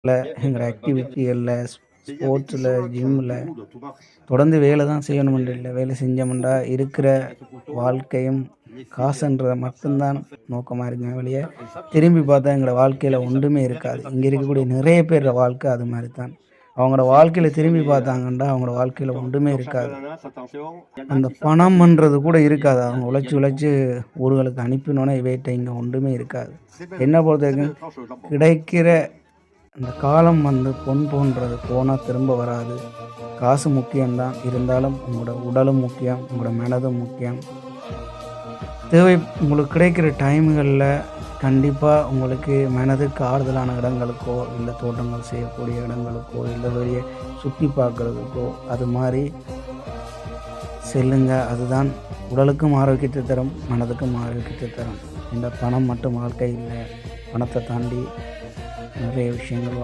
எங்களோட ஆக்டிவிட்டிகள்ல, ஸ்போர்ட்ஸில, ஜிம்மில தொடர்ந்து வேலை தான் செய்யணுமென்று இல்ல. வேலை செஞ்சோம்டா இருக்கிற வாழ்க்கையும் காசுன்றத மட்டும்தான் நோக்கமா இருக்குமே ஒழிய, திரும்பி பார்த்தா எங்களோட வாழ்க்கையில ஒன்றுமே இருக்காது. இங்க இருக்கக்கூடிய நிறைய பேரோட வாழ்க்கை அது மாரி தான். அவங்களோட வாழ்க்கையில திரும்பி பார்த்தாங்கன்டா, அவங்களோட வாழ்க்கையில ஒன்றுமே இருக்காது. அந்த பணம்ன்றது கூட இருக்காது. அவங்க உழைச்சு உழைச்சு ஊர்களுக்கு அனுப்பினோனே இவைட்ட இங்க ஒன்றுமே இருக்காது. என்ன பொறுத்தவரைக்கும் கிடைக்கிற அந்த காலம் வந்து பொன் போன்றது. போனா திரும்ப வராது. காசு முக்கியம் தான். இருந்தாலும் உங்களோட உடலும் முக்கியம். உங்களோட மனதும் முக்கியம். உங்களுக்கு கிடைக்கிற டைம்கள்ல கண்டிப்பா உங்களுக்கு மனதுக்கு ஆறுதலான இடங்களுக்கோ, இல்ல தோட்டங்கள் செய்யக்கூடிய இடங்களுக்கோ, இல்ல வெளிய சுத்தி பார்க்கறதுக்கோ, அது மாரி செல்லுங்க. அதுதான் உடலுக்கும் ஆரோக்கியத்தை தரும், மனதுக்கும் ஆரோக்கியத்தை தரும். இந்த பணம் மட்டும் வாழ்க்கை இல்ல. பணத்த தாண்டி நிறைய விஷயங்கள்